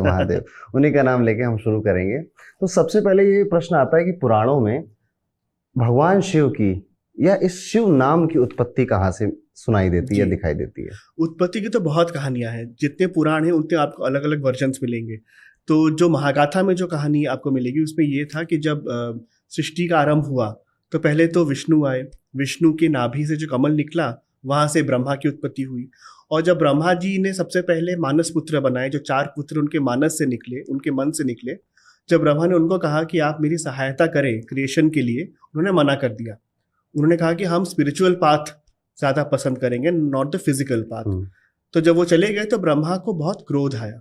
महादेव, उन्हीं का नाम लेके हम शुरू करेंगे। तो सबसे पहले ये प्रश्न आता है कि पुराणों में भगवान शिव की या इस शिव नाम की उत्पत्ति कहाँ से सुनाई देती है या दिखाई देती है? उत्पत्ति की तो बहुत कहानियां हैं, जितने पुराण हैं उतने आपको अलग अलग वर्जन्स मिलेंगे। तो जो महागाथा में जो कहानी आपको मिलेगी उसमें ये था कि जब सृष्टि का आरंभ हुआ तो पहले तो विष्णु आए, विष्णु के नाभि से जो कमल निकला वहां से ब्रह्मा की उत्पत्ति हुई। और जब ब्रह्मा जी ने सबसे पहले मानस पुत्र बनाए, जो 4 पुत्र उनके मानस से निकले, उनके मन से निकले, जब ब्रह्मा ने उनको कहा कि आप मेरी सहायता करें क्रिएशन के लिए, उन्होंने मना कर दिया। उन्होंने कहा कि हम स्पिरिचुअल पाथ ज्यादा पसंद करेंगे, नॉट द फिजिकल पाथ। तो जब वो चले गए तो ब्रह्मा को बहुत क्रोध आया।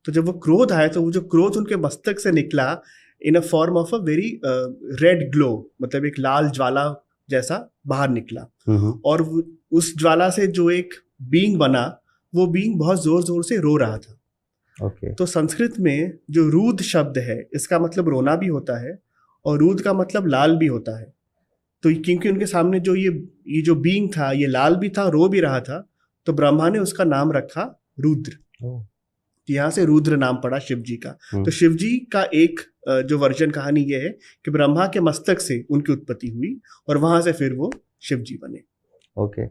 तो जब वो क्रोध आया तो वो जो क्रोध उनके मस्तक से निकला in a form of a very red glow, मतलब एक लाल ज्वाला जैसा बाहर निकला। और उस ज्वाला से जो एक बीइंग बना, वो बीइंग बहुत जोर जोर से रो रहा था। तो संस्कृत में जो रूद शब्द है, इसका मतलब रोना भी होता है और रूद का मतलब लाल भी होता है। तो क्योंकि उनके सामने जो ये जो बीइंग था, ये लाल भी था, रो भी रहा था, तो ब्रह्मा ने उसका नाम रखा रुद्र। यहाँ से रुद्र नाम पड़ा शिव जी का। तो शिव जी का एक जो वर्जन कहानी ये है कि ब्रह्मा के मस्तक से उनकी उत्पत्ति हुई और वहां से फिर वो शिव जी बने। ओके,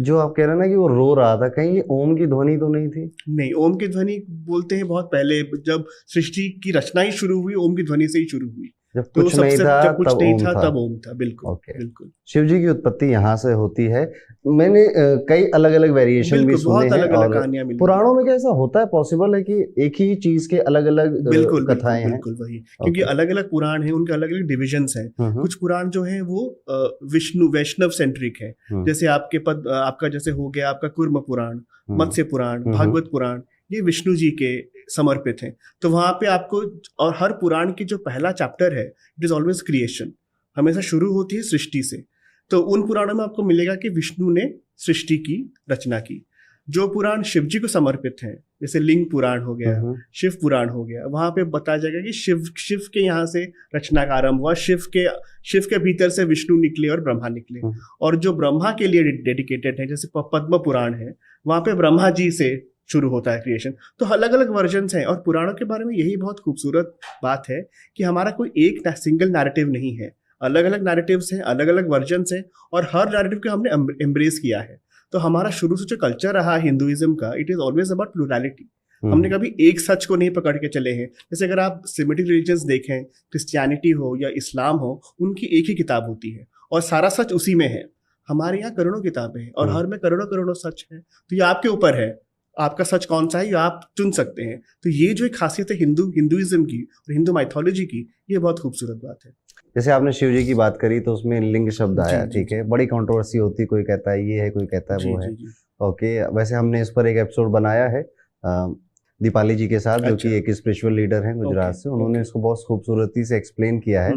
जो आप कह रहे हैं ना कि वो रो रहा था, कहीं ये ओम की ध्वनि तो नहीं थी? नहीं, ओम की ध्वनि बोलते हैं बहुत पहले, जब सृष्टि की रचना ही शुरू हुई ओम की ध्वनि से ही शुरू हुई। जब कुछ नहीं था तब ओम था। बिल्कुल। ओके, बिल्कुल। शिव जी की उत्पत्ति यहाँ से होती है। मैंने कई अलग अलग वेरिएशन भी सुने हैं और पुराणों में क्या ऐसा होता है, पॉसिबल है कि एक ही चीज के अलग अलग कथाएं हैं? बिल्कुल वही, क्योंकि अलग अलग पुराण हैं, उनके अलग अलग डिविजन्स हैं। कुछ पुराण जो हैं वो विष्णु वैष्णव सेंट्रिक है। जैसे आपका जैसे हो गया आपका कूर्म पुराण, मत्स्य पुराण, भागवत पुराण, ये विष्णु जी के समर्पित हैं। तो वहां पे आपको, और हर पुराण की जो पहला चैप्टर है इट इज ऑलवेज क्रिएशन, हमेशा शुरू होती है सृष्टि से। तो उन पुराणों में आपको मिलेगा कि विष्णु ने सृष्टि की रचना की। जो पुराण शिव जी को समर्पित हैं, जैसे लिंग पुराण हो गया, शिव पुराण हो गया, वहां पे बताया जाएगा कि शिव के यहाँ से रचना का आरंभ हुआ, शिव के भीतर से विष्णु निकले और ब्रह्मा निकले। और जो ब्रह्मा के लिए डेडिकेटेड है, जैसे पद्म पुराण है, वहां पे ब्रह्मा जी से शुरू होता है क्रिएशन। तो अलग अलग वर्जन्स हैं। और पुराणों के बारे में यही बहुत खूबसूरत बात है कि हमारा कोई एक सिंगल नैरेटिव नहीं है, अलग अलग नैरेटिव्स हैं, अलग अलग वर्जन्स हैं, और हर नैरेटिव को हमने एम्ब्रेस किया है। तो हमारा शुरू से जो कल्चर रहा हिंदुइज्म का, it is always about plurality. हमने कभी एक सच को नहीं पकड़ के चले हैं। जैसे अगर आप सेमेटिक रिलीजन्स देखें, क्रिश्चियनिटी हो या इस्लाम हो, उनकी एक ही किताब होती है और सारा सच उसी में है। हमारे यहाँ करोड़ों किताबें हैं और हर में करोड़ों करोड़ों सच है। तो ये आपके ऊपर है, आपका सच कौन सा है ये आप चुन सकते हैं। तो ये जो एक खासियत है हिंदुइज्म की और हिंदू माइथोलॉजी की, ये बहुत खूबसूरत बात है। जैसे आपने शिव जी की बात करी तो उसमें लिंग शब्द आया, ठीक है, बड़ी कंट्रोवर्सी होती है, कोई कहता है ये है, कोई कहता है वो है। ओके, वैसे हमने इस पर एक एपिसोड बनाया है दीपाली जी के साथ, जो कि एक स्पिरिचुअल लीडर हैं गुजरात से। उन्होंने इसको बहुत खूबसूरती से एक्सप्लेन किया है।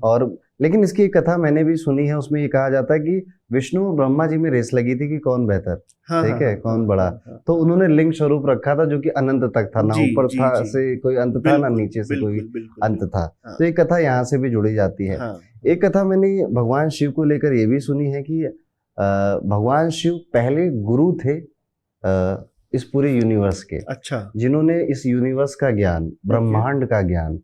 और लेकिन इसकी एक कथा मैंने भी सुनी है, उसमें ये कहा जाता है कि विष्णु और ब्रह्मा जी में रेस लगी थी कि कौन बेहतर, ठीक है, कौन बड़ा। तो उन्होंने लिंग स्वरूप रखा था जो कि अनंत तक था, ना ऊपर था से कोई अंत था, ना नीचे से कोई अंत था। तो ये कथा यहाँ से भी जुड़ी जाती है। एक कथा मैंने भगवान शिव को लेकर ये भी सुनी है कि भगवान शिव पहले गुरु थे इस पूरे यूनिवर्स के। अच्छा। जिन्होंने इस यूनिवर्स का ज्ञान, ब्रह्मांड का ज्ञान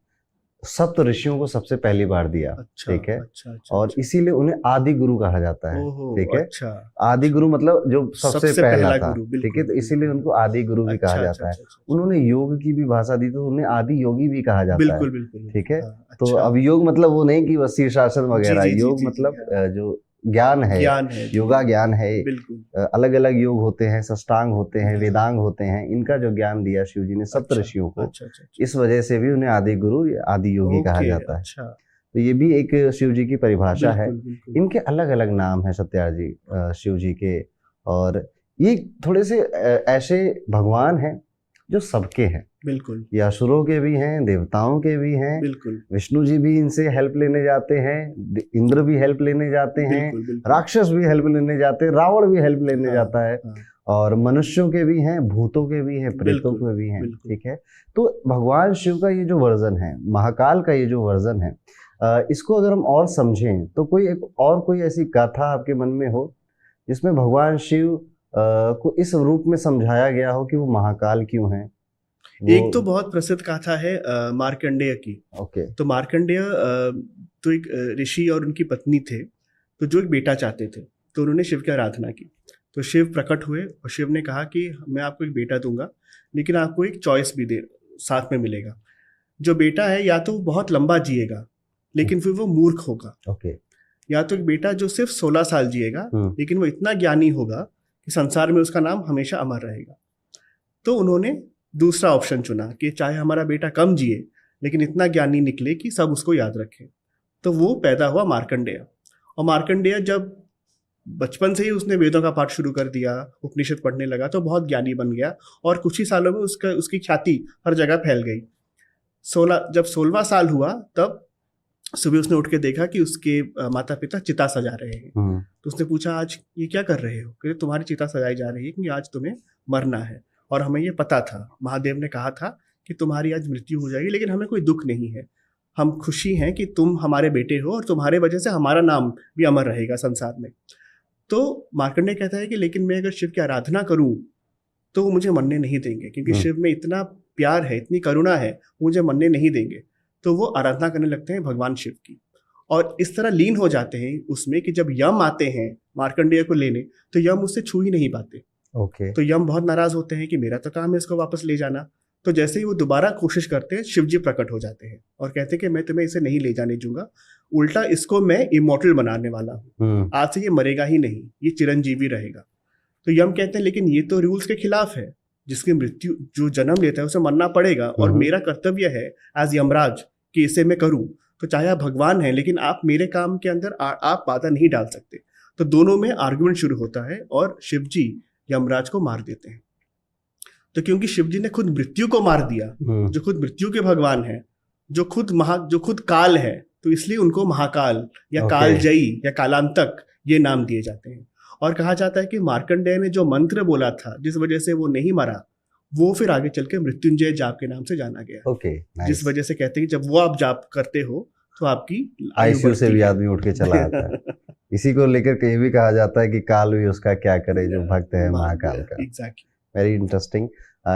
सप्त ऋषियों को सबसे पहली बार दिया। अच्छा, ठीक है। अच्छा, और इसीलिए उन्हें आदि गुरु कहा जाता है। ठीक है। अच्छा, आदि गुरु मतलब जो सबसे पहला था। ठीक है। तो इसीलिए उनको आदि गुरु भी कहा जाता है। उन्होंने योग की भी भाषा दी, तो उन्हें आदि योगी भी कहा जाता है। ठीक है। तो अब योग मतलब वो नहीं कि वह शीर्षासन वगैरह, योग मतलब जो ज्ञान है, योगा ज्ञान है। अलग अलग योग होते हैं, सष्टांग होते हैं, वेदांग होते हैं। इनका जो ज्ञान दिया शिव जी ने सप्त ऋषियों को, इस वजह से भी उन्हें आदि गुरु, आदि योगी कहा जाता है। तो ये भी एक शिव जी की परिभाषा है। इनके अलग अलग नाम है सत्यार जी, शिव जी के। और ये थोड़े से ऐसे भगवान हैं जो सबके हैं। बिल्कुल, ये असुरों के भी हैं, देवताओं के भी हैं। बिल्कुल, विष्णु जी भी इनसे हेल्प लेने जाते हैं, इंद्र भी हेल्प लेने जाते हैं, राक्षस भी हेल्प लेने जाते हैं, रावण भी हेल्प लेने जाता है। और मनुष्यों के भी हैं, भूतों के भी हैं, प्रेतों के भी हैं। ठीक है। तो भगवान शिव का ये जो वर्जन है, महाकाल का ये जो वर्जन है, इसको अगर हम और समझें तो कोई ऐसी गाथा आपके मन में हो जिसमें भगवान शिव को इस रूप में समझाया गया हो कि वो महाकाल क्यों हैं, एक तो बहुत प्रसिद्ध गाथा है मार्कंडेय की। ओके। तो मार्कंडेय तो एक ऋषि और उनकी पत्नी थे, तो जो एक बेटा चाहते थे, तो उन्होंने शिव की आराधना की। तो शिव प्रकट हुए और शिव ने कहा कि मैं आपको एक बेटा दूंगा, लेकिन आपको एक चॉइस भी दे साथ में मिलेगा। जो बेटा है या तो बहुत लंबा जिएगा, लेकिन फिर वो मूर्ख होगा। ओके। या तो एक बेटा जो सिर्फ 16 साल जिएगा, लेकिन वो इतना ज्ञानी होगा कि संसार में उसका नाम हमेशा अमर रहेगा। तो उन्होंने दूसरा ऑप्शन चुना कि चाहे हमारा बेटा कम जिए, लेकिन इतना ज्ञानी निकले कि सब उसको याद रखें। तो वो पैदा हुआ मार्कंडेय। और मार्कंडेय जब बचपन से ही उसने वेदों का पाठ शुरू कर दिया, उपनिषद पढ़ने लगा, तो बहुत ज्ञानी बन गया और कुछ ही सालों में उसकी ख्याति हर जगह फैल गई। जब 16वां साल हुआ, तब सुबह उसने उठ के देखा कि उसके माता पिता चिता सजा रहे हैं। तो उसने पूछा, आज ये क्या कर रहे हो? कहते तुम्हारी चिता सजाई जा रही है क्योंकि आज तुम्हें मरना है, और हमें ये पता था, महादेव ने कहा था कि तुम्हारी आज मृत्यु हो जाएगी, लेकिन हमें कोई दुख नहीं है। हम खुशी हैं कि तुम हमारे बेटे हो और तुम्हारे वजह से हमारा नाम भी अमर रहेगा संसार में। तो मार्कंडेय कहता है कि लेकिन मैं अगर शिव की आराधना करूं तो वो मुझे मरने नहीं देंगे, क्योंकि शिव में इतना प्यार है, इतनी करुणा है, मुझे मरने नहीं देंगे। तो वो आराधना करने लगते हैं भगवान शिव की, और इस तरह लीन हो जाते हैं उसमें कि जब यम आते हैं मार्कंडेय को लेने, तो यम उससे छू ही नहीं पाते। ओके। तो यम बहुत नाराज होते हैं कि मेरा तो काम है इसको वापस ले जाना। तो जैसे ही वो दोबारा कोशिश करते हैं, शिव जी प्रकट हो जाते हैं और कहते हैं कि मैं तुम्हें इसे नहीं ले जाने दूंगा, उल्टा इसको मैं इमॉर्टल बनाने वाला हूँ, आज से ये मरेगा ही नहीं, ये चिरंजीवी रहेगा। तो यम कहते हैं लेकिन ये तो रूल्स के खिलाफ है, जिसकी मृत्यु जो जन्म लेता है उसे मरना पड़ेगा, और मेरा कर्तव्य है एज यमराज कि इसे मैं करूं। तो चाहे आप भगवान हैं, लेकिन आप मेरे काम के अंदर आप बाधा नहीं डाल सकते। तो दोनों में आर्गुमेंट शुरू होता है और शिव जी यमराज को मार देते हैं। तो क्योंकि शिव जी ने खुद मृत्यु को मार दिया, जो खुद मृत्यु के भगवान है, जो खुद काल है, तो इसलिए उनको महाकाल या कालजयी या कालांतक ये नाम दिए जाते हैं। और कहा जाता है कि मार्कंडेय ने जो मंत्र बोला था, जिस वजह से वो नहीं मरा, वो फिर आगे चल के मृत्युंजय जाप के नाम से जाना गया। ओके। जिस वजह से कहते हैं कि जब वो आप जाप करते हो तो आपकी आईसीयू से भी आदमी उठ के चला आता है। इसी को लेकर कहीं भी कहा जाता है कि काल भी उसका क्या करे जो भक्त है महाकाल का। एग्जैक्टली। Very interesting.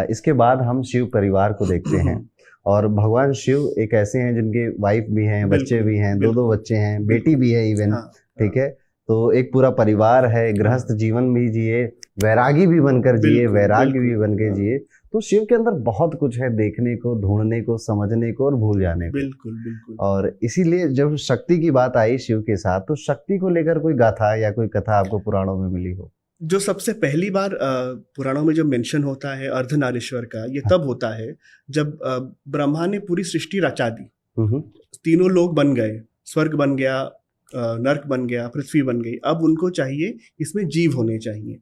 इसके बाद हम शिव परिवार को देखते हैं, और भगवान शिव एक ऐसे हैं जिनके वाइफ भी हैं, बच्चे भी हैं, दो बच्चे हैं, बेटी भी है इवन। ठीक है। तो एक पूरा परिवार है, गृहस्थ जीवन भी जिए, वैरागी भी बनकर जिए, वैराग्य भी बनकर जिए। तो शिव के अंदर बहुत कुछ है देखने को, ढूंढने को, समझने को और भूल जाने को। बिल्कुल बिल्कुल। और इसीलिए जब शक्ति की बात आई शिव के साथ, तो शक्ति को लेकर कोई गाथा या कोई कथा आपको पुराणों में मिली हो? जो सबसे पहली बार पुराणों में जो मेंशन होता है अर्धनारीश्वर का, ये तब होता है जब ब्रह्मा ने पूरी सृष्टि रचा दी, तीनों लोग बन गए, स्वर्ग बन गया, नर्क बन गया, पृथ्वी बन गई। अब उनको चाहिए इसमें जीव होने चाहिए।